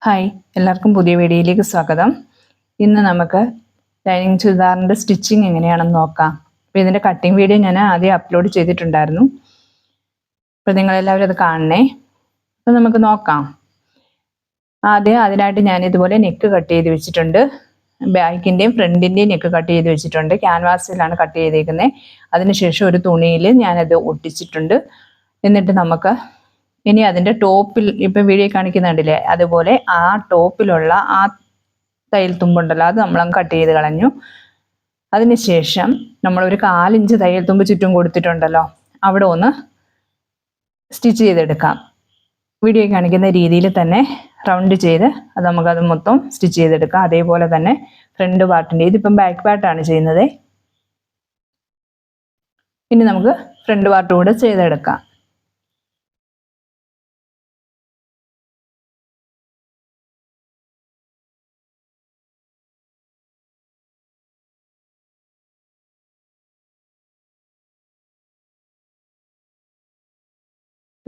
Hi, എല്ലാവർക്കും പുതിയ വീഡിയോയിലേക്ക് സ്വാഗതം. ഇന്ന് നമുക്ക് ലൈനിങ് ചുരിദാറിൻ്റെ സ്റ്റിച്ചിങ് എങ്ങനെയാണെന്ന് നോക്കാം. അപ്പോൾ ഇതിൻ്റെ കട്ടിങ് വീഡിയോ ഞാൻ ആദ്യം അപ്ലോഡ് ചെയ്തിട്ടുണ്ടായിരുന്നു. അപ്പോൾ നിങ്ങളെല്ലാവരും അത് കാണണേ. അപ്പോൾ നമുക്ക് നോക്കാം. ആദ്യം അതിനായിട്ട് ഞാൻ ഇതുപോലെ നെക്ക് കട്ട് ചെയ്ത് വെച്ചിട്ടുണ്ട്. ബാക്കിൻ്റെയും ഫ്രണ്ടിൻ്റെയും നെക്ക് കട്ട് ചെയ്ത് വെച്ചിട്ടുണ്ട്. ക്യാൻവാസിലാണ് കട്ട് ചെയ്തേക്കുന്നത്. അതിനുശേഷം ഒരു തുണിയിൽ ഞാനത് ഒട്ടിച്ചിട്ടുണ്ട്. എന്നിട്ട് നമുക്ക് ഇനി അതിൻ്റെ ടോപ്പിൽ ഇപ്പം വീഡിയോ കാണിക്കുന്നുണ്ടല്ലേ, അതുപോലെ ആ ടോപ്പിലുള്ള ആ തയ്യൽ തുമ്പുണ്ടല്ലോ, അത് നമ്മൾ കട്ട് ചെയ്ത് കളഞ്ഞു. അതിനുശേഷം നമ്മളൊരു 1/4 ഇഞ്ച് തയ്യൽ തുമ്പ് ചുറ്റും കൊടുത്തിട്ടുണ്ടല്ലോ, അവിടെ ഒന്ന് സ്റ്റിച്ച് ചെയ്തെടുക്കാം. വീഡിയോ കാണിക്കുന്ന രീതിയിൽ തന്നെ റൗണ്ട് ചെയ്ത് അത് നമുക്കത് മൊത്തം സ്റ്റിച്ച് ചെയ്തെടുക്കാം. അതേപോലെ തന്നെ ഫ്രണ്ട് പാർട്ടിൻ്റെ, ഇതിപ്പം ബാക്ക് പാർട്ടാണ് ചെയ്യുന്നത്. ഇനി നമുക്ക് ഫ്രണ്ട് പാർട്ട് കൂടെ ചെയ്തെടുക്കാം.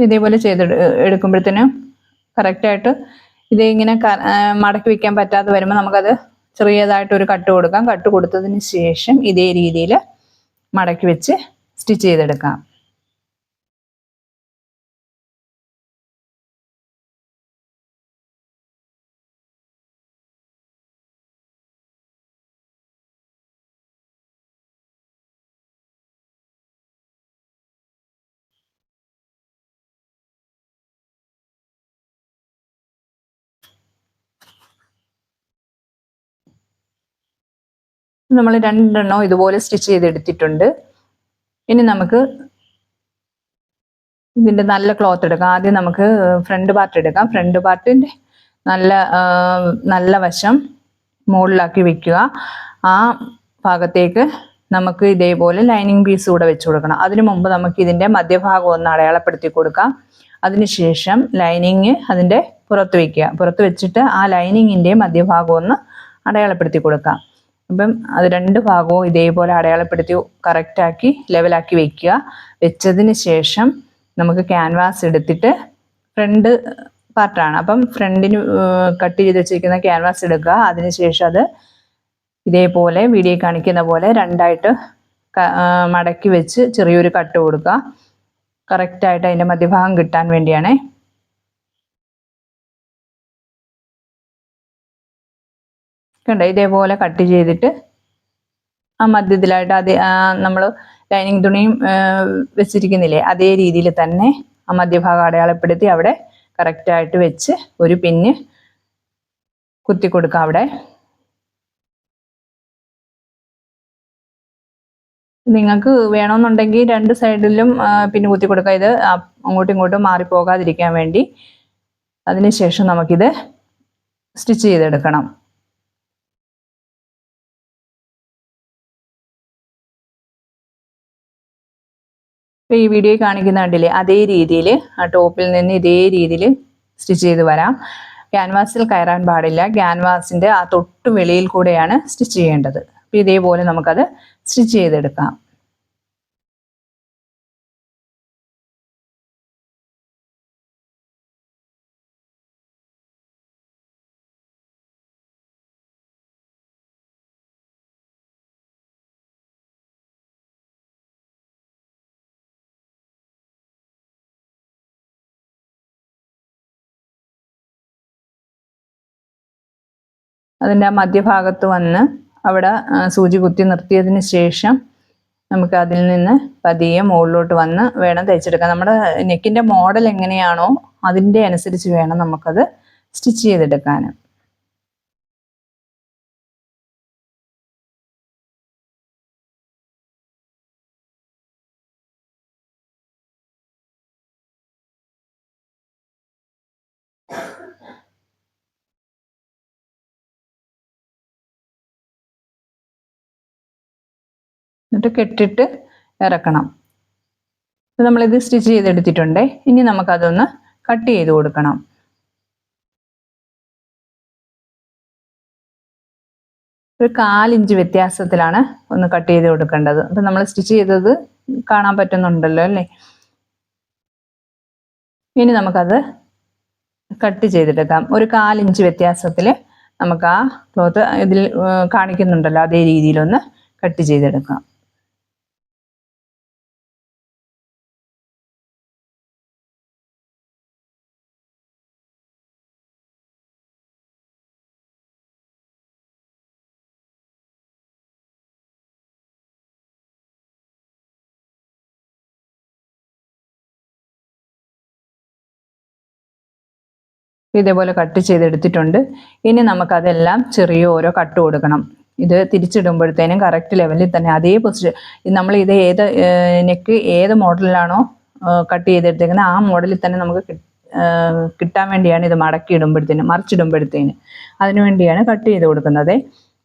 ഇതേപോലെ എടുക്കുമ്പോഴത്തേനും കറക്റ്റായിട്ട് ഇതിങ്ങനെ മടക്കി വയ്ക്കാൻ പറ്റാതെ വരുമ്പോൾ നമുക്കത് ചെറിയതായിട്ടൊരു കട്ട് കൊടുക്കാം. കട്ട് കൊടുത്തതിന് ശേഷം ഇതേ രീതിയിൽ മടക്കി വെച്ച് സ്റ്റിച്ച് ചെയ്തെടുക്കാം. നമ്മൾ 2 എണ്ണം ഇതുപോലെ സ്റ്റിച്ച് ചെയ്തെടുത്തിട്ടുണ്ട്. ഇനി നമുക്ക് ഇതിൻ്റെ നല്ല ക്ലോത്ത് എടുക്കാം. ആദ്യം നമുക്ക് ഫ്രണ്ട് പാർട്ട് എടുക്കാം. ഫ്രണ്ട് പാർട്ടിൻ്റെ നല്ല വശം മുകളിലാക്കി വെക്കുക. ആ ഭാഗത്തേക്ക് നമുക്ക് ഇതേപോലെ ലൈനിങ് പീസ് കൂടെ വെച്ച് കൊടുക്കണം. അതിനു മുമ്പ് നമുക്ക് ഇതിൻ്റെ മധ്യഭാഗം ഒന്ന് അടയാളപ്പെടുത്തി കൊടുക്കാം. അതിനുശേഷം ലൈനിങ് അതിൻ്റെ പുറത്ത് വയ്ക്കുക. പുറത്ത് വെച്ചിട്ട് ആ ലൈനിങ്ങിൻ്റെ മധ്യഭാഗം ഒന്ന് അടയാളപ്പെടുത്തി കൊടുക്കാം. അപ്പം അത് 2 ഭാഗവും ഇതേപോലെ അടയാളപ്പെടുത്തി കറക്റ്റാക്കി ലെവലാക്കി വെക്കുക. വെച്ചതിന് ശേഷം നമുക്ക് ക്യാൻവാസ് എടുത്തിട്ട് ഫ്രണ്ട് പാർട്ടാണ്, അപ്പം ഫ്രണ്ടിന് കട്ട് ചെയ്ത് വെച്ചിരിക്കുന്ന ക്യാൻവാസ് എടുക്കുക. അതിനുശേഷം അത് ഇതേപോലെ വീഡിയോ കാണിക്കുന്ന പോലെ 2ആയിട്ട് മടക്കി വെച്ച് ചെറിയൊരു കട്ട് കൊടുക്കുക. കറക്റ്റായിട്ട് അതിൻ്റെ മധ്യഭാഗം കിട്ടാൻ വേണ്ടിയാണ്. കണ്ടോ, ഇതേപോലെ കട്ട് ചെയ്തിട്ട് ആ മധ്യത്തിലായിട്ട് നമ്മൾ ലൈനിങ് തുണിയും വെച്ചിരിക്കുന്നില്ലേ, അതേ രീതിയിൽ തന്നെ ആ മധ്യഭാഗം അടയാളപ്പെടുത്തി അവിടെ കറക്റ്റായിട്ട് വെച്ച് ഒരു പിന്ന് കുത്തി കൊടുക്കാം. അവിടെ നിങ്ങൾക്ക് വേണമെന്നുണ്ടെങ്കിൽ 2 സൈഡിലും പിന്ന് കുത്തി കൊടുക്കുക. ഇത് അങ്ങോട്ടും ഇങ്ങോട്ടും മാറിപ്പോകാതിരിക്കാൻ വേണ്ടി. അതിനുശേഷം നമുക്കിത് സ്റ്റിച്ച് ചെയ്തെടുക്കണം. ഇപ്പോൾ ഈ വീഡിയോ കാണിക്കുന്ന കണ്ടില്ലേ, അതേ രീതിയിൽ ആ ടോപ്പിൽ നിന്ന് ഇതേ രീതിയിൽ സ്റ്റിച്ച് ചെയ്ത് വരാം. ക്യാൻവാസിൽ കയറാൻ പാടില്ല. ക്യാൻവാസിൻ്റെ ആ തൊട്ട് വെളിയിൽ കൂടെയാണ് സ്റ്റിച്ച് ചെയ്യേണ്ടത്. അപ്പോൾ ഇതേപോലെ നമുക്കത് സ്റ്റിച്ച് ചെയ്തെടുക്കാം. അതിൻ്റെ മധ്യഭാഗത്ത് വന്ന് അവിടെ സൂചി കുത്തി നിർത്തിയതിന് ശേഷം നമുക്ക് അതിൽ നിന്ന് പതിയെ മുകളിലോട്ട് വന്ന് വേണം തയ്ച്ചെടുക്കാൻ. നമ്മുടെ നെക്കിൻ്റെ മോഡൽ എങ്ങനെയാണോ അതിൻ്റെ അനുസരിച്ച് വേണം നമുക്കത് സ്റ്റിച്ച് ചെയ്തെടുക്കാൻ. എന്നിട്ട് കെട്ടിട്ട് ഇറക്കണം. നമ്മളിത് സ്റ്റിച്ച് ചെയ്തെടുത്തിട്ടുണ്ട്. ഇനി നമുക്കതൊന്ന് കട്ട് ചെയ്ത് കൊടുക്കണം. ഒരു 1/4 ഇഞ്ച് വ്യത്യാസത്തിലാണ് ഒന്ന് കട്ട് ചെയ്ത് കൊടുക്കേണ്ടത്. അപ്പം നമ്മൾ സ്റ്റിച്ച് ചെയ്തത് കാണാൻ പറ്റുന്നുണ്ടല്ലോ അല്ലേ. ഇനി നമുക്കത് കട്ട് ചെയ്തെടുക്കാം. ഒരു 1/4 ഇഞ്ച് വ്യത്യാസത്തിൽ നമുക്ക് ആ ക്ലോത്ത് ഇതിൽ കാണിക്കുന്നുണ്ടല്ലോ അതേ രീതിയിലൊന്ന് കട്ട് ചെയ്തെടുക്കാം. ഇതേപോലെ കട്ട് ചെയ്തെടുത്തിട്ടുണ്ട്. ഇനി നമുക്കതെല്ലാം ചെറിയ ഓരോ കട്ട് കൊടുക്കണം. ഇത് തിരിച്ചിടുമ്പോഴത്തേനും കറക്റ്റ് ലെവലിൽ തന്നെ അതേ പൊസിഷൻ, നമ്മൾ ഇത് ഏത് നെക്ക് ഏത് മോഡലിലാണോ കട്ട് ചെയ്തെടുത്തേക്കുന്നത് ആ മോഡലിൽ തന്നെ നമുക്ക് കിട്ടാൻ വേണ്ടിയാണ് ഇത് മടക്കിയിടുമ്പോഴത്തേനും മറിച്ചിടുമ്പോഴത്തേന് അതിനു വേണ്ടിയാണ് കട്ട് ചെയ്ത് കൊടുക്കുന്നത്.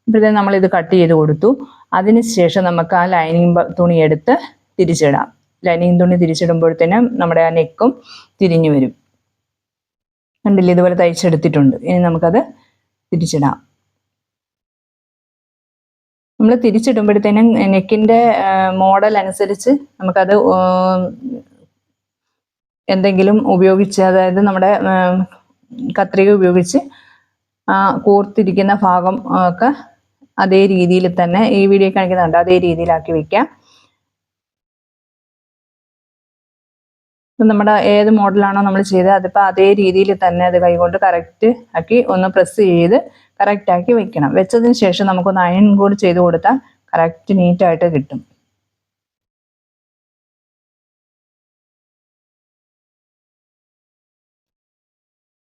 ഇപ്പോഴത്തേനും നമ്മളിത് കട്ട് ചെയ്ത് കൊടുത്തു. അതിന് ശേഷം നമുക്ക് ആ ലൈനിങ് തുണി എടുത്ത് തിരിച്ചിടാം. ലൈനിങ് തുണി തിരിച്ചിടുമ്പോഴത്തേനും നമ്മുടെ ആ നെക്കും തിരിഞ്ഞു വരും. കണ്ടില്ലേ, ഇതുപോലെ തയ്ച്ചെടുത്തിട്ടുണ്ട്. ഇനി നമുക്കത് തിരിച്ചിടാം. നമ്മൾ തിരിച്ചിടുമ്പോഴത്തേനും നെക്കിൻ്റെ മോഡൽ അനുസരിച്ച് നമുക്കത് എന്തെങ്കിലും ഉപയോഗിച്ച്, അതായത് നമ്മുടെ കത്രിക ഉപയോഗിച്ച് കൂർത്തിരിക്കുന്ന ഭാഗം ഒക്കെ അതേ രീതിയിൽ തന്നെ ഈ വീഡിയോ കാണിക്കുന്നുണ്ട് അതേ രീതിയിലാക്കി വെക്കാം. നമ്മുടെ ഏത് മോഡലാണോ നമ്മൾ ചെയ്തത് അതിപ്പോൾ അതേ രീതിയിൽ തന്നെ അത് കൈകൊണ്ട് കറക്റ്റ് ആക്കി ഒന്ന് പ്രസ് ചെയ്ത് കറക്റ്റ് ആക്കി വെക്കണം. വെച്ചതിന് ശേഷം നമുക്കൊന്ന് അയൺ കൂടി ചെയ്ത് കൊടുത്താൽ കറക്റ്റ് നീറ്റായിട്ട് കിട്ടും.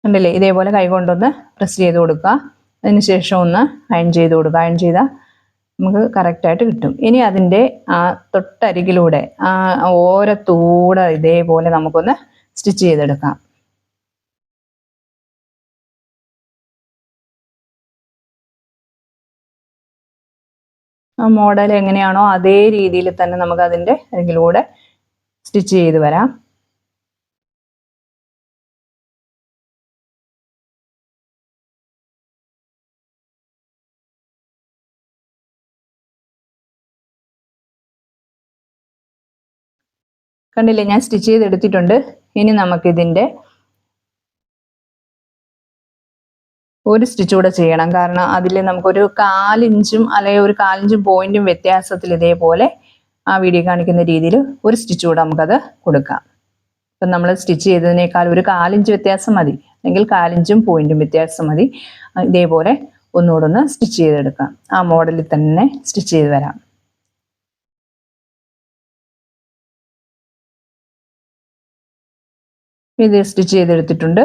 ഉണ്ടല്ലേ, ഇതേപോലെ കൈകൊണ്ടൊന്ന് പ്രസ് ചെയ്ത് കൊടുക്കുക. അതിന് ശേഷം ഒന്ന് അയൺ ചെയ്ത് കൊടുക്കുക. അയൺ ചെയ്താൽ നമുക്ക് കറക്റ്റായിട്ട് കിട്ടും. ഇനി അതിൻ്റെ ആ തൊട്ടരികിലൂടെ ആ ഓരത്തൂടെ ഇതേപോലെ നമുക്കൊന്ന് സ്റ്റിച്ച് ചെയ്തെടുക്കാം. ആ മോഡൽ എങ്ങനെയാണോ അതേ രീതിയിൽ തന്നെ നമുക്ക് അതിൻ്റെ അരികിലൂടെ സ്റ്റിച്ച് ചെയ്ത് വരാം. കണ്ടില്ലേ, ഞാൻ സ്റ്റിച്ച് ചെയ്തെടുത്തിട്ടുണ്ട്. ഇനി നമുക്കിതിൻ്റെ ഒരു സ്റ്റിച്ച് കൂടെ ചെയ്യണം. കാരണം അതിൽ നമുക്കൊരു 1/4 ഇഞ്ചും അല്ലെങ്കിൽ ഒരു 1/4 ഇഞ്ചും പോയിന്റും വ്യത്യാസത്തിൽ ഇതേപോലെ ആ വീഡിയോ കാണിക്കുന്ന രീതിയിൽ ഒരു സ്റ്റിച്ച് കൂടെ നമുക്കത് കൊടുക്കാം. ഇപ്പം നമ്മൾ സ്റ്റിച്ച് ചെയ്തതിനേക്കാൾ ഒരു 1/4 ഇഞ്ച് വ്യത്യാസം മതി, അല്ലെങ്കിൽ 1/4 ഇഞ്ചും പോയിന്റും വ്യത്യാസം മതി. ഇതേപോലെ ഒന്നുകൂടെ ഒന്ന് സ്റ്റിച്ച് ചെയ്തെടുക്കാം. ആ മോഡലിൽ തന്നെ സ്റ്റിച്ച് ചെയ്ത് വരാം. ഇത് സ്റ്റിച്ച് ചെയ്തെടുത്തിട്ടുണ്ട്.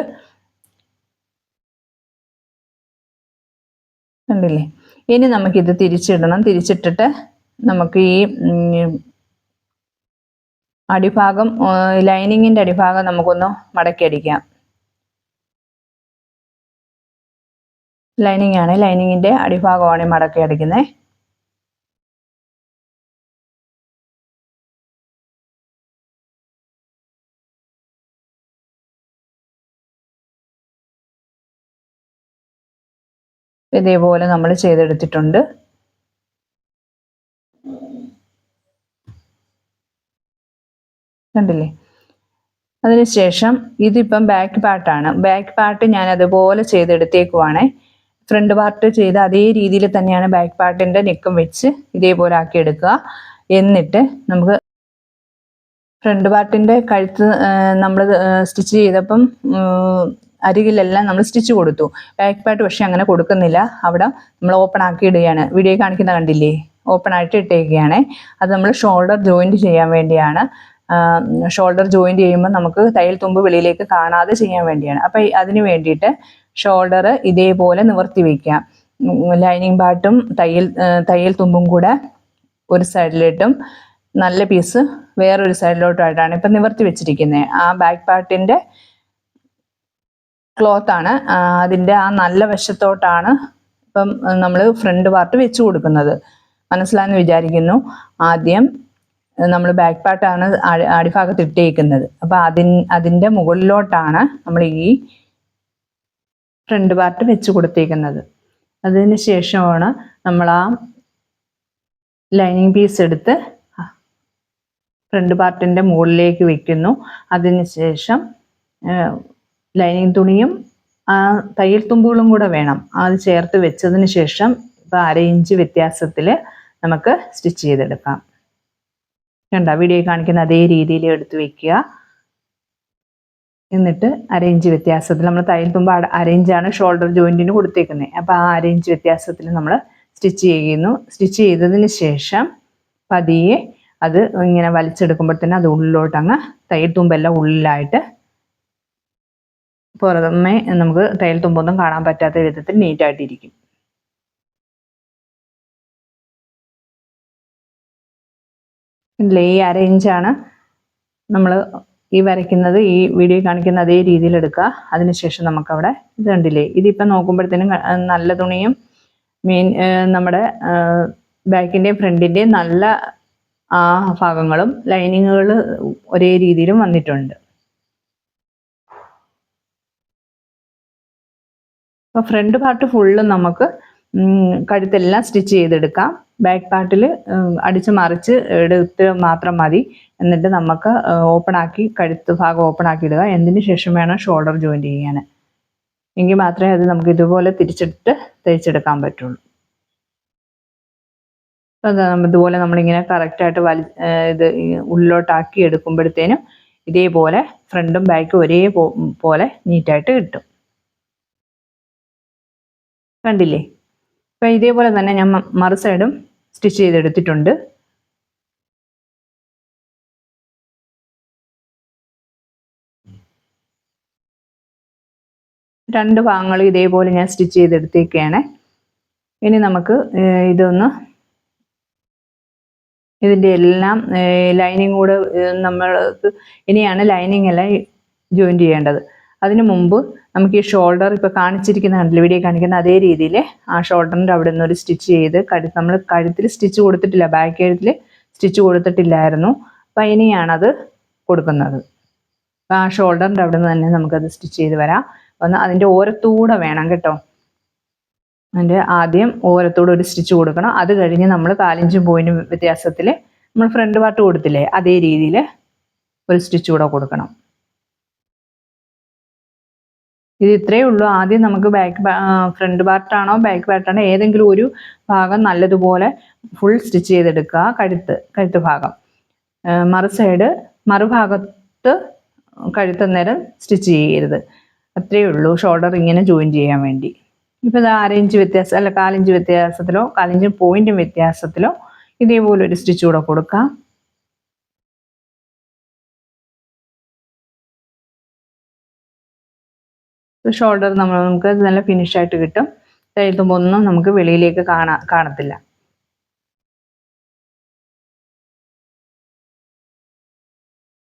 കണ്ടില്ലേ, ഇനി നമുക്കിത് തിരിച്ചിടണം. തിരിച്ചിട്ടിട്ട് നമുക്ക് ഈ അടിഭാഗം, ലൈനിങ്ങിൻ്റെ അടിഭാഗം നമുക്കൊന്ന് മടക്കി അടിക്കാം. ലൈനിങ് ആണ്, ലൈനിങ്ങിൻ്റെ അടിഭാഗമാണ് മടക്കി അടിക്കുന്നത്. ഇതേപോലെ നമ്മൾ ചെയ്തെടുത്തിട്ടുണ്ട്. കണ്ടില്ലേ, അതിനുശേഷം ഇതിപ്പം ബാക്ക് പാർട്ടാണ്. ബാക്ക് പാർട്ട് ഞാൻ അതുപോലെ ചെയ്തെടുത്തേക്കുവാണേ. ഫ്രണ്ട് പാർട്ട് ചെയ്ത അതേ രീതിയിൽ തന്നെയാണ് ബാക്ക് പാർട്ടിൻ്റെ നെക്കും വെച്ച് ഇതേപോലെ ആക്കി എടുക്കുക. എന്നിട്ട് നമുക്ക് ഫ്രണ്ട് പാർട്ടിൻ്റെ കഴുത്ത് നമ്മൾ സ്റ്റിച്ച് ചെയ്തപ്പം അരികിലെല്ലാം നമ്മൾ സ്റ്റിച്ച് കൊടുത്തു. ബാക്ക് പാർട്ട് പക്ഷെ അങ്ങനെ കൊടുക്കുന്നില്ല. അവിടെ നമ്മൾ ഓപ്പൺ ആക്കി ഇടുകയാണ്. വീഡിയോ കാണിക്കുന്ന കണ്ടില്ലേ, ഓപ്പൺ ആയിട്ട് ഇട്ടേക്കുകയാണ്. അത് നമ്മൾ ഷോൾഡർ ജോയിൻറ്റ് ചെയ്യാൻ വേണ്ടിയാണ്. ഷോൾഡർ ജോയിൻറ്റ് ചെയ്യുമ്പോൾ നമുക്ക് തയ്യൽ തുമ്പ് വെളിയിലേക്ക് കാണാതെ ചെയ്യാൻ വേണ്ടിയാണ്. അപ്പം അതിന് വേണ്ടിയിട്ട് ഷോൾഡർ ഇതേപോലെ നിവർത്തി വയ്ക്കാം. ലൈനിങ് പാർട്ടും തയ്യൽ തുമ്പും കൂടെ ഒരു സൈഡിലോട്ടും നല്ല പീസ് വേറൊരു സൈഡിലോട്ടായിട്ടാണ് ഇപ്പം നിവർത്തി വെച്ചിരിക്കുന്നത്. ആ ബാക്ക് പാർട്ടിൻ്റെ ക്ലോത്താണ്, അതിൻ്റെ ആ നല്ല വശത്തോട്ടാണ് ഇപ്പം നമ്മൾ ഫ്രണ്ട് പാർട്ട് വെച്ച് കൊടുക്കുന്നത്. മനസ്സിലായെന്ന് വിചാരിക്കുന്നു. ആദ്യം നമ്മൾ ബാക്ക് പാർട്ടാണ് അടിഭാഗത്ത് ഇട്ടേക്കുന്നത്. അപ്പം അതിൻ്റെ മുകളിലോട്ടാണ് നമ്മൾ ഈ ഫ്രണ്ട് പാർട്ട് വെച്ച് കൊടുത്തേക്കുന്നത്. അതിന് ശേഷമാണ് നമ്മൾ ആ ലൈനിങ് പീസ് എടുത്ത് ഫ്രണ്ട് പാർട്ടിൻ്റെ മുകളിലേക്ക് വെക്കുന്നു. അതിന് ശേഷം ലൈനിങ് തുണിയും തയ്യൽ തുമ്പുകളും കൂടെ വേണം. അത് ചേർത്ത് വെച്ചതിന് ശേഷം ഇപ്പോൾ 1/2 ഇഞ്ച് വ്യത്യാസത്തിൽ നമുക്ക് സ്റ്റിച്ച് ചെയ്തെടുക്കാം. കണ്ടോ, വീഡിയോ കാണിക്കുന്ന അതേ രീതിയിൽ എടുത്ത് വെക്കുക. എന്നിട്ട് 1/2 ഇഞ്ച് വ്യത്യാസത്തിൽ നമ്മൾ തയ്യൽ തുമ്പ് 1/2 ഇഞ്ചാണ് ഷോൾഡർ ജോയിൻറ്റിന് കൊടുത്തേക്കുന്നത്. അപ്പോൾ ആ 1/2 ഇഞ്ച് വ്യത്യാസത്തിൽ നമ്മൾ സ്റ്റിച്ച് ചെയ്യുന്നു. സ്റ്റിച്ച് ചെയ്തതിന് ശേഷം പതിയെ അത് ഇങ്ങനെ വലിച്ചെടുക്കുമ്പോഴത്തേന് അത് ഉള്ളിലോട്ട് അങ്ങ് തയ്യൽ തുമ്പെല്ലാം ഉള്ളിലായിട്ട് പുറമേ നമുക്ക് തയ്യൽ തുമ്പൊന്നും കാണാൻ പറ്റാത്ത വിധത്തിൽ നീറ്റായിട്ടിരിക്കും. ഇതിലെ ഈ 1/2 ഇഞ്ചാണ് നമ്മൾ ഈ വരയ്ക്കുന്നത്. ഈ വീഡിയോ കാണിക്കുന്ന അതേ രീതിയിൽ എടുക്കുക. അതിനുശേഷം നമുക്കവിടെ ഇത് കണ്ടില്ലേ, ഇതിപ്പോൾ നോക്കുമ്പോഴത്തേനും നല്ല തുണിയും നമ്മുടെ ബാക്കിൻ്റെയും ഫ്രണ്ടിൻ്റെയും നല്ല ആ ഭാഗങ്ങളും ലൈനിങ്ങുകൾ ഒരേ രീതിയിലും വന്നിട്ടുണ്ട്. അപ്പോൾ ഫ്രണ്ട് പാർട്ട് ഫുള്ളും നമുക്ക് കഴുത്തെല്ലാം സ്റ്റിച്ച് ചെയ്തെടുക്കാം. ബാക്ക് പാർട്ടിൽ അടിച്ച് മറിച്ച് എടുത്ത് മാത്രം മതി. എന്നിട്ട് നമുക്ക് ഓപ്പൺ ആക്കി കഴുത്ത് ഭാഗം ഓപ്പൺ ആക്കി ഇടുക. എന്തിന് ശേഷം വേണം ഷോൾഡർ ജോയിൻ ചെയ്യാൻ. എങ്കിൽ മാത്രമേ അത് നമുക്ക് ഇതുപോലെ തിരിച്ചിട്ട് തയ്ച്ചെടുക്കാൻ പറ്റുള്ളൂ. ഇതുപോലെ നമ്മളിങ്ങനെ കറക്റ്റായിട്ട് ഇത് ഉള്ളിലോട്ടാക്കി എടുക്കുമ്പോഴത്തേനും ഇതേപോലെ ഫ്രണ്ടും ബാക്കും ഒരേപോലെ നീറ്റായിട്ട് കിട്ടും. കണ്ടില്ലേ? അപ്പം ഇതേപോലെ തന്നെ ഞാൻ മറു സൈഡും സ്റ്റിച്ച് ചെയ്തെടുത്തിട്ടുണ്ട്. രണ്ട് ഭാഗങ്ങളും ഇതേപോലെ ഞാൻ സ്റ്റിച്ച് ചെയ്തെടുത്തേക്കാണ്. ഇനി നമുക്ക് ഇതിൻ്റെ എല്ലാം ലൈനിങ് കൂടെ നമ്മൾക്ക് ഇനിയാണ് ലൈനിങ് എല്ലാം ജോയിൻ ചെയ്യേണ്ടത്. അതിനു മുമ്പ് നമുക്ക് ഈ ഷോൾഡർ ഇപ്പോൾ കാണിച്ചിരിക്കുന്ന കണ്ടില്ല, വീഡിയോ കാണിക്കുന്ന അതേ രീതിയിൽ ആ ഷോൾഡറിൻ്റെ അവിടെ നിന്ന് ഒരു സ്റ്റിച്ച് ചെയ്ത് നമ്മൾ കഴുത്തിൽ സ്റ്റിച്ച് കൊടുത്തിട്ടില്ല, ബാക്ക് കഴുത്തിൽ സ്റ്റിച്ച് കൊടുത്തിട്ടില്ലായിരുന്നു. അപ്പം ഇനിയാണത് കൊടുക്കുന്നത്. അപ്പം ആ ഷോൾഡറിൻ്റെ അവിടെ നിന്ന് തന്നെ നമുക്കത് സ്റ്റിച്ച് ചെയ്ത് വരാം. അതിൻ്റെ ഓരത്തൂടെ വേണം കേട്ടോ. അതിൻ്റെ ആദ്യം ഓരത്തൂടെ ഒരു സ്റ്റിച്ച് കൊടുക്കണം. അത് കഴിഞ്ഞ് നമ്മൾ 4 ഇഞ്ച് പോയിന്റ് വ്യത്യാസത്തിൽ നമ്മൾ ഫ്രണ്ട് പാർട്ട് കൊടുത്തില്ലേ, അതേ രീതിയിൽ ഒരു സ്റ്റിച്ച് കൂടെ കൊടുക്കണം. ഇത് ഇത്രയേ ഉള്ളൂ. ആദ്യം നമുക്ക് ഫ്രണ്ട് പാർട്ടാണോ ബാക്ക് പാർട്ടാണോ ഏതെങ്കിലും ഒരു ഭാഗം നല്ലതുപോലെ ഫുൾ സ്റ്റിച്ച് ചെയ്തെടുക്കുക. കഴുത്ത് ഭാഗം മറുഭാഗത്ത് കഴുത്ത് നേരം സ്റ്റിച്ച് ചെയ്യരുത്. അത്രയേ ഉള്ളൂ ഷോൾഡർ ഇങ്ങനെ ജോയിൻ ചെയ്യാൻ വേണ്ടി. ഇപ്പോൾ ഇത് 1/2 ഇഞ്ച് വ്യത്യാസം അല്ല 4 ഇഞ്ച് വ്യത്യാസത്തിലോ 4 ഇഞ്ച് പോയിന്റ് വ്യത്യാസത്തിലോ ഇതേപോലെ ഒരു സ്റ്റിച്ച് കൂടെ കൊടുക്കാം. ഷോൾഡർ നമുക്ക് നല്ല ഫിനിഷായിട്ട് കിട്ടും. തയ്യൽത്തുമ്പോൾ ഒന്നും നമുക്ക് വെളിയിലേക്ക് കാണത്തില്ല.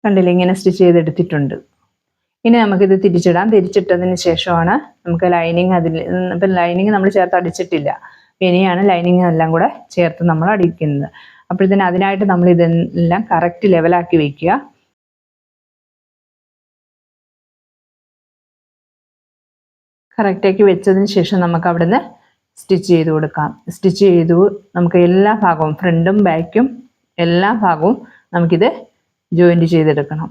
കണ്ടില്ലേ, ഇങ്ങനെ സ്റ്റിച്ച് ചെയ്തെടുത്തിട്ടുണ്ട്. ഇനി നമുക്കിത് തിരിച്ചിടാം. തിരിച്ചിട്ടതിന് ശേഷമാണ് നമുക്ക് ലൈനിങ് ഇപ്പം ലൈനിങ് നമ്മൾ ചേർത്ത് അടിച്ചിട്ടില്ല. ഇനിയാണ് ലൈനിങ് എല്ലാം കൂടെ ചേർത്ത് നമ്മൾ അടിക്കുന്നത്. അപ്പോഴത്തേന് അതിനായിട്ട് നമ്മൾ ഇതെല്ലാം കറക്റ്റ് ലെവലാക്കി വയ്ക്കുക. കറക്റ്റാക്കി വെച്ചതിന് ശേഷം നമുക്ക് അവിടുന്ന് സ്റ്റിച്ച് ചെയ്ത് കൊടുക്കാം. സ്റ്റിച്ച് ചെയ്തു നമുക്ക് എല്ലാ ഭാഗവും ഫ്രണ്ടും ബാക്കും എല്ലാ ഭാഗവും നമുക്കിത് ജോയിൻറ്റ് ചെയ്തെടുക്കണം.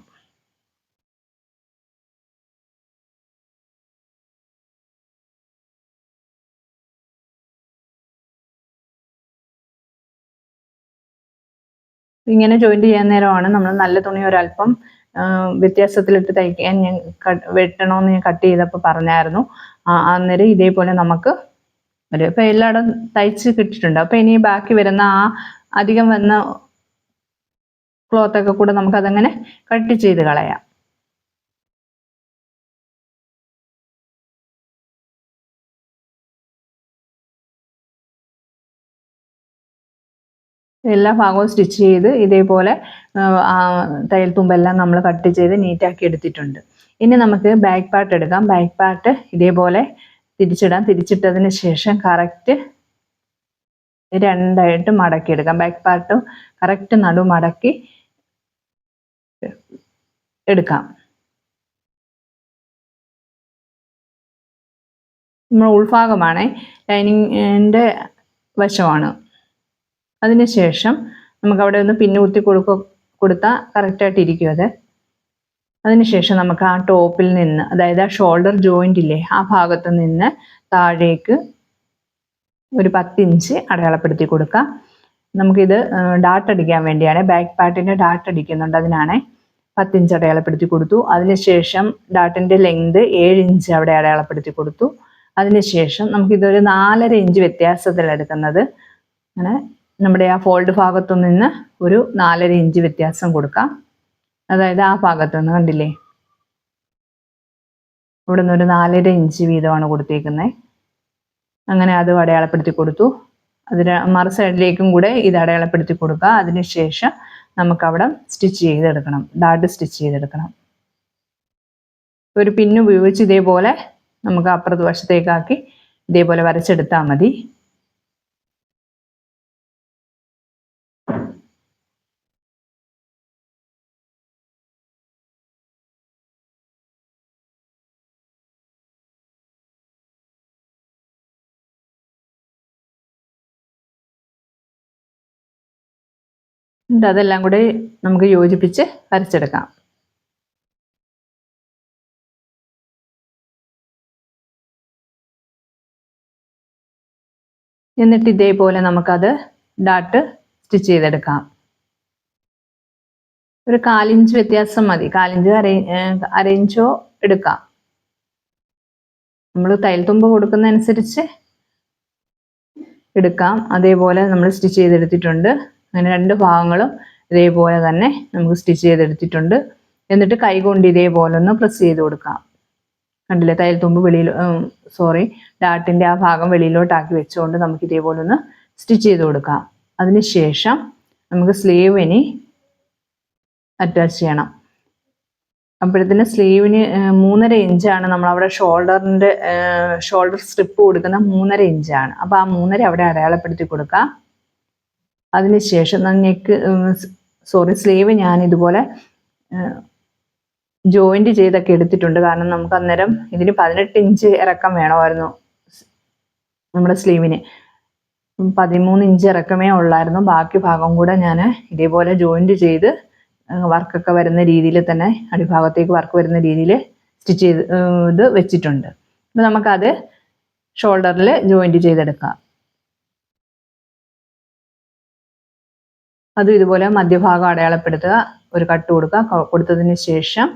ഇങ്ങനെ ജോയിൻറ്റ് ചെയ്യാൻ നേരമാണ് നമ്മൾ നല്ല തുണി ഒരല്പം വ്യത്യാസത്തിലിട്ട് തയ്ക്കാൻ ഞാൻ വെട്ടണമെന്ന് ഞാൻ കട്ട് ചെയ്തപ്പോൾ പറഞ്ഞായിരുന്നു. അന്നേരം ഇതേപോലെ നമുക്ക് ഇപ്പോൾ എല്ലായിടും തയ്ച്ച് കിട്ടിയിട്ടുണ്ട്. അപ്പോൾ ഇനി ബാക്കി വരുന്ന അധികം വന്ന ക്ലോത്തൊക്കെ കൂടെ നമുക്കതങ്ങനെ കട്ട് ചെയ്ത് കളയാം. എല്ലാ ഭാഗവും സ്റ്റിച്ച് ചെയ്ത് ഇതേപോലെ തയ്യൽ തുമ്പെല്ലാം നമ്മൾ കട്ട് ചെയ്ത് നീറ്റാക്കി എടുത്തിട്ടുണ്ട്. ഇനി നമുക്ക് ബാക്ക് പാർട്ട് എടുക്കാം. ബാക്ക് പാർട്ട് ഇതേപോലെ തിരിച്ചിടാം. തിരിച്ചിട്ടതിന് ശേഷം കറക്റ്റ് രണ്ടായിട്ട് മടക്കിയെടുക്കാം. ബാക്ക് പാർട്ട് കറക്റ്റ് നടു മടക്കി എടുക്കാം. നമ്മൾ ഉൾഭാഗമാണ്, ലൈനിങ്ങിൻ്റെ വശമാണ്. അതിനുശേഷം നമുക്കവിടെ ഒന്ന് പിന്ന് കുത്തി കൊടുത്താൽ കറക്റ്റായിട്ട് ഇരിക്കും. അതിനുശേഷം നമുക്ക് ആ ടോപ്പിൽ നിന്ന്, അതായത് ആ ഷോൾഡർ ജോയിൻ്റ് ഇല്ലേ, ആ ഭാഗത്ത് നിന്ന് താഴേക്ക് ഒരു 10 ഇഞ്ച് അടയാളപ്പെടുത്തി കൊടുക്കാം. നമുക്കിത് ഡാർട്ട് അടിക്കാൻ വേണ്ടിയാണ്, ബാക്ക് പാർട്ടിൻ്റെ ഡാർട്ട് അടിക്കുന്നുണ്ട്, അതിനാണ് 10 ഇഞ്ച് അടയാളപ്പെടുത്തി കൊടുത്തു. അതിനുശേഷം ഡാർട്ടിൻ്റെ ലെങ്ത് 7 ഇഞ്ച് അവിടെ അടയാളപ്പെടുത്തി കൊടുത്തു. അതിനുശേഷം നമുക്കിതൊരു 4.5 ഇഞ്ച് വ്യത്യാസത്തിലെടുക്കുന്നത്. അങ്ങനെ നമ്മുടെ ആ ഫോൾഡ് ഭാഗത്തു നിന്ന് ഒരു 4.5 ഇഞ്ച് വ്യത്യാസം കൊടുക്കാം. അതായത് ആ ഭാഗത്തു നിന്ന് കണ്ടില്ലേ, ഇവിടെ നിന്ന് ഒരു 4.5 ഇഞ്ച് വീതമാണ് കൊടുത്തേക്കുന്നത്. അങ്ങനെ അതും അടയാളപ്പെടുത്തി കൊടുത്തു. അതിന് മറു സൈഡിലേക്കും കൂടെ ഇത് അടയാളപ്പെടുത്തി കൊടുക്കുക. അതിനുശേഷം നമുക്കവിടെ സ്റ്റിച്ച് ചെയ്തെടുക്കണം, ഡാർട്ട് സ്റ്റിച്ച് ചെയ്തെടുക്കണം. ഒരു പിന്ന് ഉപയോഗിച്ച് ഇതേപോലെ നമുക്ക് അപ്പുറത്ത് വശത്തേക്കാക്കി ഇതേപോലെ വരച്ചെടുത്താൽ മതി. എന്നിട്ട് അതെല്ലാം കൂടെ നമുക്ക് യോജിപ്പിച്ച് വരച്ചെടുക്കാം. എന്നിട്ട് ഇതേപോലെ നമുക്കത് ഡാർട്ട് സ്റ്റിച്ച് ചെയ്തെടുക്കാം. ഒരു 1/4 ഇഞ്ച് വ്യത്യാസം മതി, 1/4 ഇഞ്ച് അര ഇഞ്ചോ എടുക്കാം. നമ്മൾ തയ്യൽ തുമ്പ് കൊടുക്കുന്നതനുസരിച്ച് എടുക്കാം. അതേപോലെ നമ്മൾ സ്റ്റിച്ച് ചെയ്തെടുത്തിട്ടുണ്ട്. അങ്ങനെ 2 ഭാഗങ്ങളും ഇതേപോലെ തന്നെ നമുക്ക് സ്റ്റിച്ച് ചെയ്തെടുത്തിട്ടുണ്ട്. എന്നിട്ട് കൈ കൊണ്ട് ഇതേപോലെ ഒന്ന് പ്രസ് ചെയ്ത് കൊടുക്കാം. കണ്ടില്ലേ, തയ്യൽ തുമ്പ് ഡാർട്ടിൻ്റെ ആ ഭാഗം വെളിയിലോട്ടാക്കി വെച്ചുകൊണ്ട് നമുക്ക് ഇതേപോലെ ഒന്ന് സ്റ്റിച്ച് ചെയ്ത് കൊടുക്കാം. അതിനുശേഷം നമുക്ക് സ്ലീവിന് അറ്റാച്ച് ചെയ്യണം. അപ്പോഴത്തേന് സ്ലീവിന് 3.5 ഇഞ്ചാണ് നമ്മളവിടെ ഷോൾഡർ സ്ട്രിപ്പ് കൊടുക്കുന്ന 3.5 ഇഞ്ചാണ്. അപ്പോൾ ആ 3.5 അവിടെ അടയാളപ്പെടുത്തി കൊടുക്കാം. അതിനുശേഷം സ്ലീവ് ഞാൻ ഇതുപോലെ ജോയിൻറ്റ് ചെയ്തൊക്കെ എടുത്തിട്ടുണ്ട്. കാരണം നമുക്ക് അന്നേരം ഇതിന് 18 ഇഞ്ച് ഇറക്കം വേണമായിരുന്നു. നമ്മുടെ സ്ലീവിന് 13 ഇഞ്ച് ഇറക്കമേ ഉള്ളായിരുന്നു. ബാക്കി ഭാഗം കൂടെ ഞാൻ ഇതേപോലെ ജോയിൻറ്റ് ചെയ്ത് വർക്കൊക്കെ വരുന്ന രീതിയിൽ തന്നെ, അടിഭാഗത്തേക്ക് വർക്ക് വരുന്ന രീതിയിൽ സ്റ്റിച്ച് ചെയ്ത് വെച്ചിട്ടുണ്ട്. അപ്പോൾ നമുക്കത് ഷോൾഡറിൽ ജോയിൻറ്റ് ചെയ്തെടുക്കാം. അതും ഇതുപോലെ മധ്യഭാഗം അടയാളപ്പെടുത്തുക, ഒരു കട്ട് കൊടുക്കുക. കൊടുത്തതിന് ശേഷം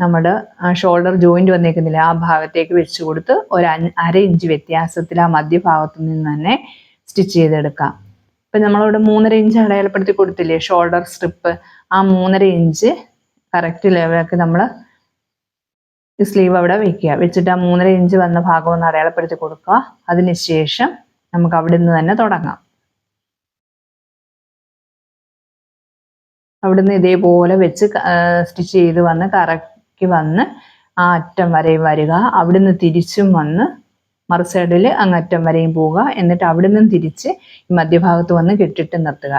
നമ്മുടെ ഷോൾഡർ ജോയിൻറ്റ് വന്നേക്കുന്നില്ല, ആ ഭാഗത്തേക്ക് വെച്ച് കൊടുത്ത് ഒരു 1/2 ഇഞ്ച് വ്യത്യാസത്തിൽ ആ മധ്യഭാഗത്തു നിന്ന് തന്നെ സ്റ്റിച്ച് ചെയ്തെടുക്കാം. ഇപ്പം നമ്മളവിടെ 3.5 ഇഞ്ച് അടയാളപ്പെടുത്തി കൊടുത്തില്ലേ ഷോൾഡർ സ്ട്രിപ്പ്, ആ 3.5 ഇഞ്ച് കറക്റ്റ് ലെവലാക്കി നമ്മൾ സ്ലീവ് അവിടെ വെക്കുക. വെച്ചിട്ട് ആ 3.5 ഇഞ്ച് വന്ന ഭാഗം ഒന്ന് അടയാളപ്പെടുത്തി കൊടുക്കുക. അതിനുശേഷം നമുക്ക് അവിടെ നിന്ന് തന്നെ തുടങ്ങാം. അവിടുന്ന് ഇതേപോലെ വെച്ച് സ്റ്റിച്ച് ചെയ്ത് വന്ന് കറക്കി വന്ന് ആ അറ്റം വരെയും വരിക. അവിടുന്ന് തിരിച്ചും വന്ന് മറു സൈഡിൽ അങ്ങറ്റം വരെയും പോവുക. എന്നിട്ട് അവിടുന്ന് തിരിച്ച് മധ്യഭാഗത്ത് വന്ന് കെട്ടിട്ട് നിർത്തുക.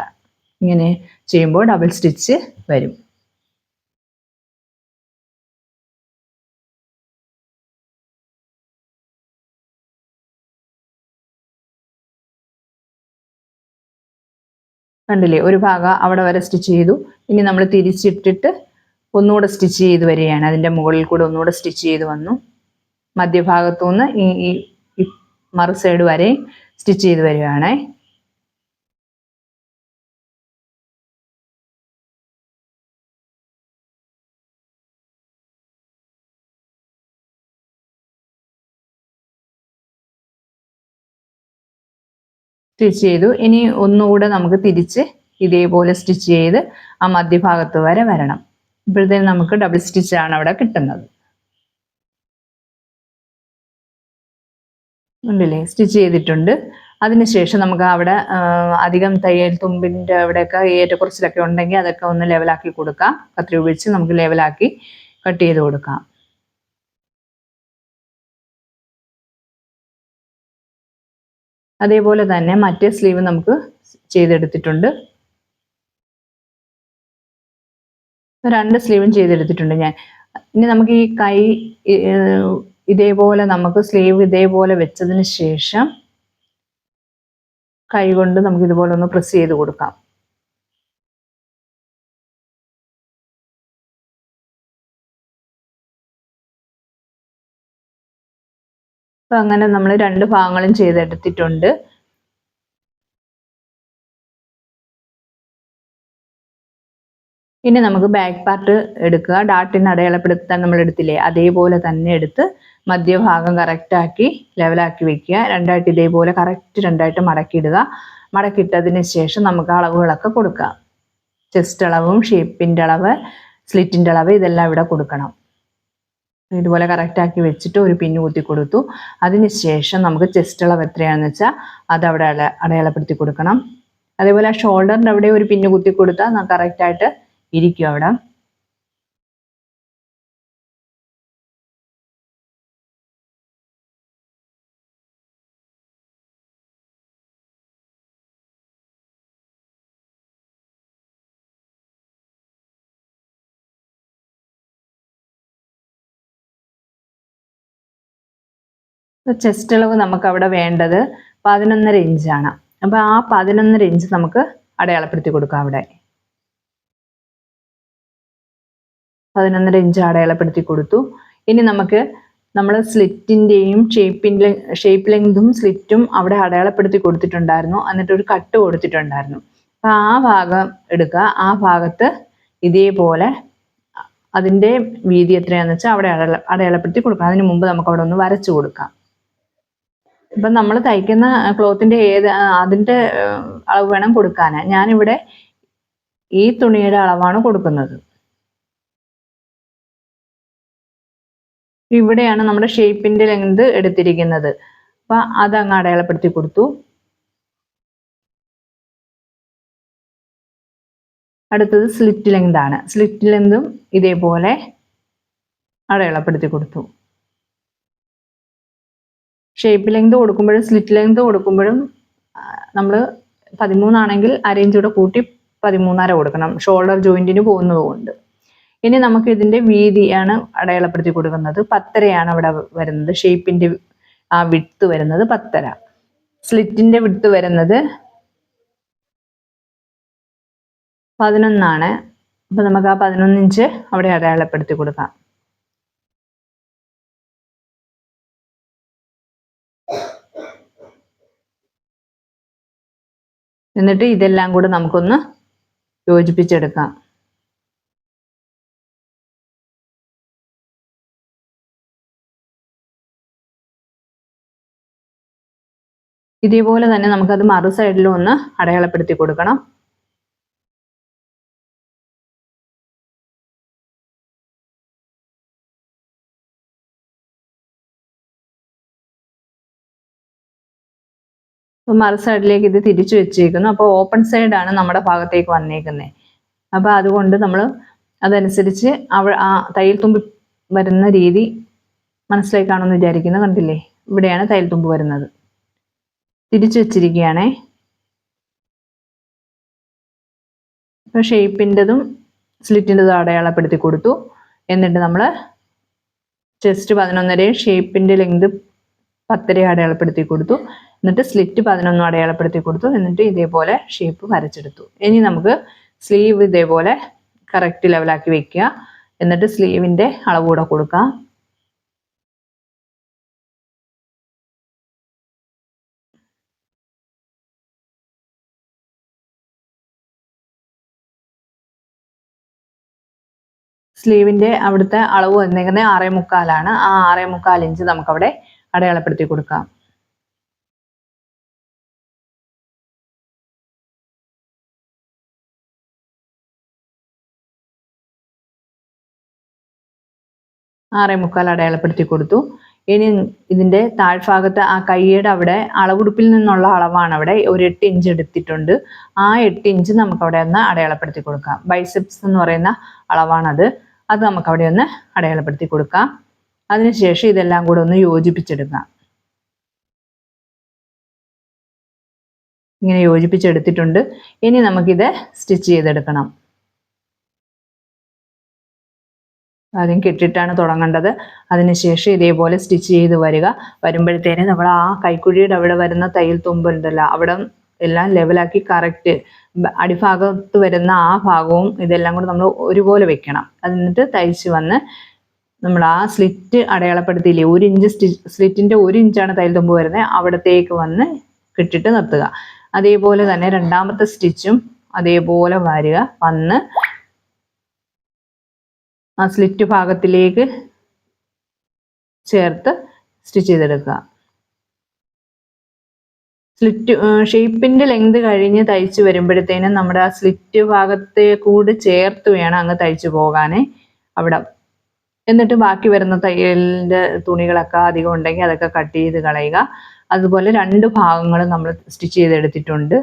ഇങ്ങനെ ചെയ്യുമ്പോൾ ഡബിൾ സ്റ്റിച്ച് വരും. കണ്ടില്ലേ, ഒരു ഭാഗം അവിടെ വരെ സ്റ്റിച്ച് ചെയ്തു. ഇനി നമ്മൾ തിരിച്ചിട്ടിട്ട് ഒന്നുകൂടെ സ്റ്റിച്ച് ചെയ്ത് വരികയാണ്. അതിൻ്റെ മുകളിൽ കൂടെ ഒന്നുകൂടെ സ്റ്റിച്ച് ചെയ്ത് വന്നു. മധ്യഭാഗത്തു നിന്ന് ഈ മറു സൈഡ് വരെ സ്റ്റിച്ച് ചെയ്ത് വരികയാണേ. സ്റ്റിച്ച് ചെയ്തു. ഇനി ഒന്നുകൂടെ നമുക്ക് തിരിച്ച് ഇതേപോലെ സ്റ്റിച്ച് ചെയ്ത് ആ മധ്യഭാഗത്ത് വരെ വരണം. ഇപ്പോഴത്തേനും നമുക്ക് ഡബിൾ സ്റ്റിച്ചാണ് അവിടെ കിട്ടുന്നത്. ഉണ്ടല്ലേ, സ്റ്റിച്ച് ചെയ്തിട്ടുണ്ട്. അതിനുശേഷം നമുക്ക് അവിടെ അധികം തയ്യൽ തുമ്പിൻ്റെ അവിടെയൊക്കെ ഏറ്റക്കുറച്ചിലൊക്കെ ഉണ്ടെങ്കിൽ അതൊക്കെ ഒന്ന് ലെവലാക്കി കൊടുക്കാം. കത്രി ഉപയോഗിച്ച് നമുക്ക് ലെവലാക്കി കട്ട് ചെയ്ത് കൊടുക്കാം. അതേപോലെ തന്നെ മറ്റേ സ്ലീവ് നമുക്ക് ചെയ്തെടുത്തിട്ടുണ്ട്. 2 സ്ലീവും ചെയ്തെടുത്തിട്ടുണ്ട് ഞാൻ. ഇനി നമുക്ക് ഈ കൈ ഇതേപോലെ നമുക്ക് സ്ലീവ് ഇതേപോലെ വെച്ചതിന് ശേഷം കൈ കൊണ്ട് നമുക്ക് ഇതുപോലെ ഒന്ന് പ്രസ് ചെയ്ത് കൊടുക്കാം. അപ്പം അങ്ങനെ നമ്മൾ 2 ഭാഗങ്ങളും ചെയ്തെടുത്തിട്ടുണ്ട്. ഇനി നമുക്ക് ബാക്ക് പാർട്ട് എടുക്കുക. ഡാർട്ടിന് അടയാളപ്പെടുത്താൻ നമ്മൾ എടുത്തില്ലേ, അതേപോലെ തന്നെ എടുത്ത് മധ്യഭാഗം കറക്റ്റാക്കി ലെവലാക്കി വെക്കുക. രണ്ടായിട്ട് ഇതേപോലെ കറക്റ്റ് രണ്ടായിട്ട് മടക്കിയിടുക. മടക്കിയിട്ടതിന് ശേഷം നമുക്ക് അളവുകളൊക്കെ കൊടുക്കാം. ചെസ്റ്റ് അളവും ഷേപ്പിൻ്റെ അളവ് സ്ലിറ്റിൻ്റെ അളവ് ഇതെല്ലാം ഇവിടെ കൊടുക്കണം. ഇതുപോലെ കറക്റ്റാക്കി വെച്ചിട്ട് ഒരു പിന്ന് കുത്തി കൊടുത്തു. അതിന് ശേഷം നമുക്ക് ചെസ്റ്റ് അളവ് എത്രയാണെന്ന് വെച്ചാൽ അത് അവിടെ അടയാളപ്പെടുത്തി കൊടുക്കണം. അതേപോലെ ഷോൾഡറിൻ്റെ അവിടെ ഒരു പിന്ന് കുത്തി കൊടുത്താൽ കറക്റ്റായിട്ട് ഇരിക്കും അവിടെ. ചെസ്റ്റ് അളവ് നമുക്ക് അവിടെ വേണ്ടത് 11.5 ഇഞ്ചാണ്. അപ്പോൾ ആ 11.5 ഇഞ്ച് നമുക്ക് അടയാളപ്പെടുത്തി കൊടുക്കാം. അവിടെ 11.5 ഇഞ്ച് അടയാളപ്പെടുത്തി കൊടുത്തു. ഇനി നമുക്ക് നമ്മൾ സ്ലിറ്റിൻ്റെയും ഷേപ്പ് ലെങ്തും സ്ലിറ്റും അവിടെ അടയാളപ്പെടുത്തി കൊടുത്തിട്ടുണ്ടായിരുന്നു. എന്നിട്ട് ഒരു കട്ട് കൊടുത്തിട്ടുണ്ടായിരുന്നു. അപ്പോൾ ആ ഭാഗം എടുക്കുക. ആ ഭാഗത്ത് ഇതേപോലെ അതിൻ്റെ വീതി എത്രയാണെന്ന് വെച്ചാൽ അവിടെ അടയാളപ്പെടുത്തി കൊടുക്കാം. അതിന് മുമ്പ് നമുക്ക് അവിടെ ഒന്ന് വരച്ചു കൊടുക്കാം. ഇപ്പം നമ്മൾ തയ്ക്കുന്ന ക്ലോത്തിൻ്റെ അതിൻ്റെ അളവ് വേണം കൊടുക്കാൻ. ഞാനിവിടെ ഈ തുണിയുടെ അളവാണ് കൊടുക്കുന്നത്. ഇവിടെയാണ് നമ്മുടെ ഷേപ്പിൻ്റെ ലെങ്ത് എടുത്തിരിക്കുന്നത്. അപ്പം അതങ്ങ് അടയാളപ്പെടുത്തി കൊടുത്തു. അടുത്തത് സ്ലിറ്റ് ലെങ്താണ്. സ്ലിറ്റ് ലെങ്തും ഇതേപോലെ അടയാളപ്പെടുത്തി കൊടുത്തു. ഷേപ്പ് ലെങ്ത് കൊടുക്കുമ്പോഴും സ്ലിറ്റ് ലെങ്ത് കൊടുക്കുമ്പോഴും നമ്മൾ 13 ആണെങ്കിൽ അരയിഞ്ച് കൂടെ കൂട്ടി 13.5 കൊടുക്കണം, ഷോൾഡർ ജോയിൻറ്റിന് പോകുന്നതുകൊണ്ട്. ഇനി നമുക്ക് ഇതിൻ്റെ വീതിയാണ് അടയാളപ്പെടുത്തി കൊടുക്കുന്നത്. 10.5 അവിടെ വരുന്നത്. ഷേപ്പിൻ്റെ ആ വിഡ്ത്ത് വരുന്നത് 10.5. സ്ലിറ്റിൻ്റെ വിഡ്ത്ത് വരുന്നത് 11. അപ്പം നമുക്ക് ആ 11 ഇഞ്ച് അവിടെ അടയാളപ്പെടുത്തി കൊടുക്കാം. എന്നിട്ട് ഇതെല്ലാം കൂടെ നമുക്കൊന്ന് യോജിപ്പിച്ചെടുക്കാം. ഇതേപോലെ തന്നെ നമുക്കത് മറു സൈഡിലും ഒന്ന് അടയാളപ്പെടുത്തി കൊടുക്കണം. മറു സൈഡിലേക്ക് ഇത് തിരിച്ചു വെച്ചേക്കുന്നു. അപ്പോൾ ഓപ്പൺ സൈഡാണ് നമ്മുടെ ഭാഗത്തേക്ക് വന്നേക്കുന്നത്. അപ്പോൾ അതുകൊണ്ട് നമ്മൾ അതനുസരിച്ച് ആ തയ്യൽ തുമ്പ് വരുന്ന രീതി മനസ്സിലായി കാണുമെന്ന് വിചാരിക്കുന്നു. കണ്ടില്ലേ, ഇവിടെയാണ് തയ്യൽ തുമ്പ് വരുന്നത്. തിരിച്ചു വെച്ചിരിക്കുകയാണേ. ഇപ്പോൾ ഷേപ്പിൻ്റെതും സ്ലിറ്റിൻ്റെതും അടയാളപ്പെടുത്തി കൊടുത്തു. എന്നിട്ട് നമ്മൾ ചെസ്റ്റ് 11.5 ഷേപ്പിൻ്റെ ലെങ്ത് 10.5 അടയാളപ്പെടുത്തി കൊടുത്തു. എന്നിട്ട് സ്ലിറ്റ് 11 അടയാളപ്പെടുത്തി കൊടുത്തു. എന്നിട്ട് ഇതേപോലെ ഷേപ്പ് വരച്ചെടുത്തു. ഇനി നമുക്ക് സ്ലീവ് ഇതേപോലെ കറക്റ്റ് ലെവലാക്കി വെക്കുക. എന്നിട്ട് സ്ലീവിൻ്റെ അളവ് കൂടെ കൊടുക്കാം. സ്ലീവിൻ്റെ അവിടുത്തെ അളവ് വന്നിരിക്കുന്നത് 6.25 ആ 6.25 ഇഞ്ച് നമുക്കവിടെ അടയാളപ്പെടുത്തി കൊടുക്കാം. അടയാളപ്പെടുത്തി കൊടുത്തു. ഇനി ഇതിൻ്റെ താഴ്ഭാഗത്ത് ആ കൈയുടെ അവിടെ അളവുടുപ്പിൽ നിന്നുള്ള അളവാണ് അവിടെ ഒരു 8 ഇഞ്ച് എടുത്തിട്ടുണ്ട്. ആ 8 ഇഞ്ച് നമുക്കവിടെ ഒന്ന് അടയാളപ്പെടുത്തി കൊടുക്കാം. ബൈസെപ്സ് എന്ന് പറയുന്ന അളവാണത്. അത് നമുക്കവിടെ ഒന്ന് അടയാളപ്പെടുത്തി കൊടുക്കാം. അതിനുശേഷം ഇതെല്ലാം കൂടെ ഒന്ന് യോജിപ്പിച്ചെടുക്കാം. ഇങ്ങനെ യോജിപ്പിച്ചെടുത്തിട്ടുണ്ട്. ഇനി നമുക്കിത് സ്റ്റിച്ച് ചെയ്തെടുക്കണം. ആദ്യം കെട്ടിയിട്ടാണ് തുടങ്ങേണ്ടത്. അതിനുശേഷം ഇതേപോലെ സ്റ്റിച്ച് ചെയ്ത് വരുമ്പോഴത്തേനും നമ്മൾ ആ കൈക്കുഴിയുടെ അവിടെ വരുന്ന തയ്യൽ തുമ്പുണ്ടല്ലോ, അവിടെ എല്ലാം ലെവലാക്കി കറക്റ്റ് അടിഭാഗത്ത് വരുന്ന ആ ഭാഗവും ഇതെല്ലാം കൂടെ നമ്മൾ ഒരുപോലെ വെക്കണം. എന്നിട്ട് തയ്ച്ച് വന്ന് നമ്മൾ ആ സ്ലിറ്റ് അടയാളപ്പെടുത്തിയില്ലേ, 1 ഇഞ്ച് സ്ലിറ്റിൻ്റെ 1 ഇഞ്ചാണ് തയ്യൽ തുമ്പ് വരുന്നത്, അവിടത്തേക്ക് വന്ന് കിട്ടിട്ട് നിർത്തുക. അതേപോലെ തന്നെ രണ്ടാമത്തെ സ്റ്റിച്ചും അതേപോലെ വരിക, വന്ന് ആ സ്ലിറ്റ് ഭാഗത്തിലേക്ക് ചേർത്ത് സ്റ്റിച്ച് ചെയ്തെടുക്കുക. സ്ലിറ്റ് ഷേപ്പിൻ്റെ ലെങ്ത് കഴിഞ്ഞ് തയ്ച്ച് വരുമ്പോഴത്തേനും നമ്മുടെ ആ സ്ലിറ്റ് ഭാഗത്തെ കൂടി ചേർത്ത് വേണം അങ്ങ് തയ്ച്ചു പോകാൻ അവിടെ. എന്നിട്ട് ബാക്കി വരുന്ന തയ്യലിൻ്റെ തുണികളൊക്കെ അധികം ഉണ്ടെങ്കിൽ അതൊക്കെ കട്ട് ചെയ്ത് കളയുക. അതുപോലെ 2 ഭാഗങ്ങളും നമ്മൾ സ്റ്റിച്ച് ചെയ്തെടുത്തിട്ടുണ്ട്.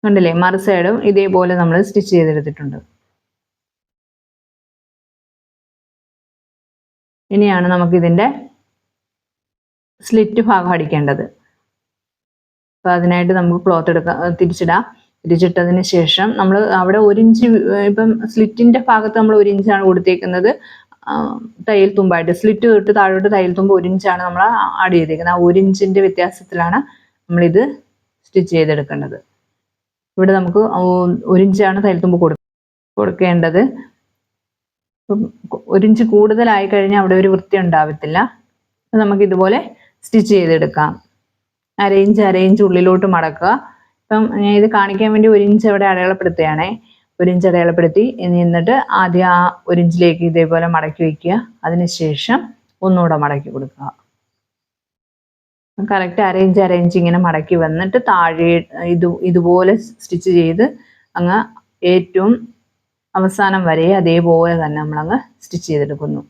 കണ്ടില്ലേ, മറു സൈഡും ഇതേപോലെ നമ്മൾ സ്റ്റിച്ച് ചെയ്തെടുത്തിട്ടുണ്ട്. ഇനിയാണ് നമുക്കിതിൻ്റെ സ്ലിറ്റ് ഭാഗം അടിക്കേണ്ടത്. അപ്പോൾ അതിനായിട്ട് നമുക്ക് ക്ലോത്ത് തിരിച്ചിടാം. തിരിച്ചിട്ടതിന് ശേഷം നമ്മൾ അവിടെ 1 ഇഞ്ച്, ഇപ്പം സ്ലിറ്റിൻ്റെ ഭാഗത്ത് നമ്മൾ 1 ഇഞ്ചാണ് കൊടുത്തേക്കുന്നത് തയ്യൽ തുമ്പായിട്ട്. സ്ലിറ്റ് തൊട്ട് താഴോട്ട് തയ്യൽ തുമ്പ് 1 ഇഞ്ചാണ് നമ്മൾ ആഡ് ചെയ്തേക്കുന്നത്. ആ 1 ഇഞ്ചിൻ്റെ വ്യത്യാസത്തിലാണ് നമ്മളിത് സ്റ്റിച്ച് ചെയ്തെടുക്കേണ്ടത്. ഇവിടെ നമുക്ക് 1 ഇഞ്ചാണ് തയ്യൽ തുമ്പ് കൊടുക്കേണ്ടത്. 1 ഇഞ്ച് കൂടുതലായി കഴിഞ്ഞാൽ അവിടെ ഒരു വൃത്തി ഉണ്ടാവത്തില്ല. നമുക്ക് ഇതുപോലെ സ്റ്റിച്ച് ചെയ്തെടുക്കാം. അരയിഞ്ച് ഉള്ളിലോട്ട് മടക്കുക. ഇപ്പം ഞാൻ ഇത് കാണിക്കാൻ വേണ്ടി 1 ഇഞ്ച് അവിടെ അടയാളപ്പെടുത്തുകയാണേ. 1 ഇഞ്ച് അടയാളപ്പെടുത്തി എന്നിട്ട് ആദ്യം ആ 1 ഇഞ്ചിലേക്ക് ഇതേപോലെ മടക്കി വയ്ക്കുക. അതിനുശേഷം ഒന്നുകൂടെ മടക്കി കൊടുക്കുക. കറക്റ്റ് അരയിഞ്ച് ഇങ്ങനെ മടക്കി വന്നിട്ട് താഴെ ഇതുപോലെ സ്റ്റിച്ച് ചെയ്ത് അങ്ങ് ഏറ്റവും അവസാനം വരെ അതേപോലെ തന്നെ നമ്മളങ്ങ് സ്റ്റിച്ച് ചെയ്തെടുക്കുന്നു.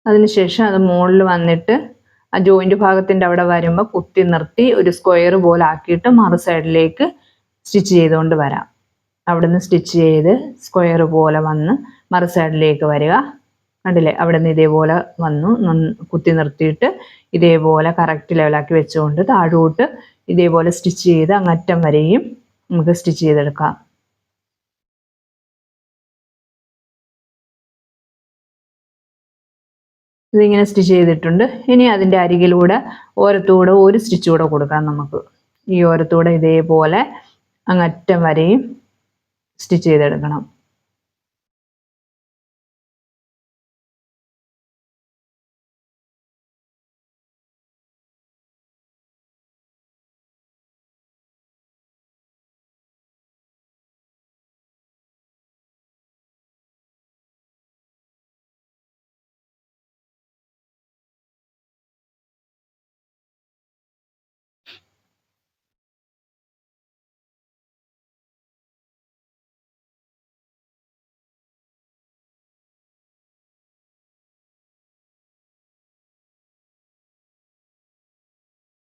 അതിനുശേഷം അത് മുകളിൽ വന്നിട്ട് ആ ജോയിൻറ്റ് ഭാഗത്തിൻ്റെ അവിടെ വരുമ്പോൾ കുത്തി നിർത്തി ഒരു സ്ക്വയർ പോലെ ആക്കിയിട്ട് മറു സൈഡിലേക്ക് സ്റ്റിച്ച് ചെയ്തുകൊണ്ട് വരാം. അവിടുന്ന് സ്റ്റിച്ച് ചെയ്ത് സ്ക്വയർ പോലെ വന്ന് മറു സൈഡിലേക്ക് വരിക. കണ്ടില്ലേ, അവിടെ നിന്ന് ഇതേപോലെ വന്നു കുത്തി നിർത്തിയിട്ട് ഇതേപോലെ കറക്റ്റ് ലെവലാക്കി വെച്ചുകൊണ്ട് താഴോട്ട് ഇതേപോലെ സ്റ്റിച്ച് ചെയ്ത് അങ്ങറ്റം വരെയും നമുക്ക് സ്റ്റിച്ച് ചെയ്തെടുക്കാം. ഇതിങ്ങനെ സ്റ്റിച്ച് ചെയ്തിട്ടുണ്ട്. ഇനി അതിൻ്റെ അരികിലൂടെ ഓരത്തൂടെ ഒരു സ്റ്റിച്ച് കൂടെ കൊടുക്കാം നമുക്ക്. ഈ ഓരത്തൂടെ ഇതേപോലെ അങ്ങറ്റം വരെയും സ്റ്റിച്ച് ചെയ്തെടുക്കണം.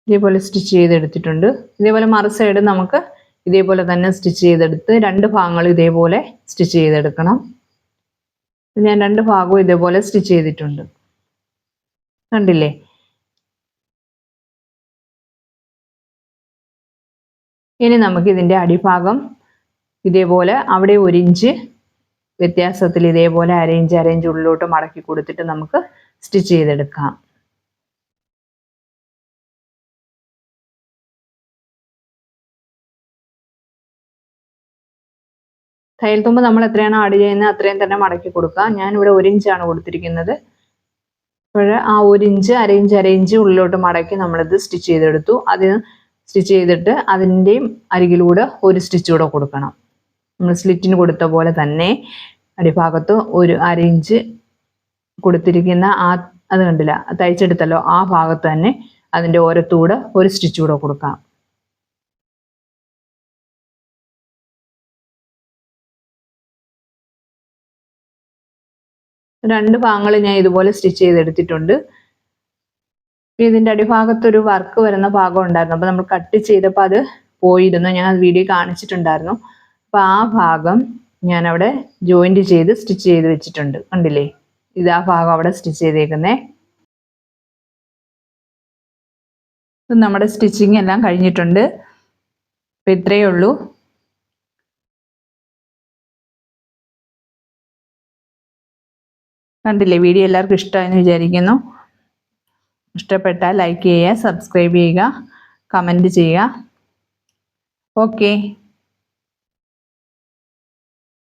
ഇതേപോലെ സ്റ്റിച്ച് ചെയ്തെടുത്തിട്ടുണ്ട്. ഇതേപോലെ മറു സൈഡ് നമുക്ക് ഇതേപോലെ തന്നെ സ്റ്റിച്ച് ചെയ്തെടുത്ത് 2 ഭാഗങ്ങളും ഇതേപോലെ സ്റ്റിച്ച് ചെയ്തെടുക്കണം. ഞാൻ 2 ഭാഗവും ഇതേപോലെ സ്റ്റിച്ച് ചെയ്തിട്ടുണ്ട്. കണ്ടില്ലേ? ഇനി നമുക്ക് ഇതിൻ്റെ അടിഭാഗം ഇതേപോലെ അവിടെ 1 ഇഞ്ച് വ്യത്യാസത്തിൽ ഇതേപോലെ അരയിഞ്ച് ഉള്ളിലോട്ട് മടക്കി കൊടുത്തിട്ട് നമുക്ക് സ്റ്റിച്ച് ചെയ്തെടുക്കാം. തയ്യൽ തുമ്പ് നമ്മൾ എത്രയാണോ ആഡ് ചെയ്യുന്നത് അത്രയും തന്നെ മടക്കി കൊടുക്കുക. ഞാനിവിടെ 1 ഇഞ്ചാണ് കൊടുത്തിരിക്കുന്നത്. അപ്പോൾ ആ 1 ഇഞ്ച് അരയിഞ്ച് ഉള്ളിലോട്ട് മടക്കി നമ്മളിത് സ്റ്റിച്ച് ചെയ്തെടുത്തു. അത് സ്റ്റിച്ച് ചെയ്തിട്ട് അതിൻ്റെയും അരികിലൂടെ ഒരു സ്റ്റിച്ച് കൂടെ കൊടുക്കണം. നമ്മൾ സ്ലിറ്റിന് കൊടുത്ത പോലെ തന്നെ അടിഭാഗത്ത് ഒരു അരയിഞ്ച് കൊടുത്തിരിക്കുന്ന അത് കണ്ടില്ല, തയ്ച്ചെടുത്തല്ലോ, ആ ഭാഗത്ത് തന്നെ അതിൻ്റെ ഓരത്തൂടെ ഒരു സ്റ്റിച്ച് കൂടെ കൊടുക്കാം. രണ്ട് ഭാഗങ്ങൾ ഞാൻ ഇതുപോലെ സ്റ്റിച്ച് ചെയ്തെടുത്തിട്ടുണ്ട്. ഇതിൻ്റെ അടിഭാഗത്തൊരു വർക്ക് വരുന്ന ഭാഗം ഉണ്ടായിരുന്നു. അപ്പോൾ നമ്മൾ കട്ട് ചെയ്തപ്പോൾ അത് പോയിരുന്നു. ഞാൻ അത് വീഡിയോ കാണിച്ചിട്ടുണ്ടായിരുന്നു. അപ്പോൾ ആ ഭാഗം ഞാനവിടെ ജോയിൻറ്റ് ചെയ്ത് സ്റ്റിച്ച് ചെയ്ത് വെച്ചിട്ടുണ്ട്. കണ്ടില്ലേ, ഇത് ആ ഭാഗം അവിടെ സ്റ്റിച്ച് ചെയ്തേക്കുന്നേ. നമ്മുടെ സ്റ്റിച്ചിങ് എല്ലാം കഴിഞ്ഞിട്ടുണ്ട്. അപ്പോൾ ഇത്രയേ ഉള്ളൂ. കണ്ടില്ലേ, വീഡിയോ എല്ലാവർക്കും ഇഷ്ടമായെന്ന് വിചാരിക്കുന്നു. ഇഷ്ടപ്പെട്ടാൽ ലൈക്ക് ചെയ്യുക, സബ്സ്ക്രൈബ് ചെയ്യുക, കമൻറ്റ് ചെയ്യുക. ഓക്കെ.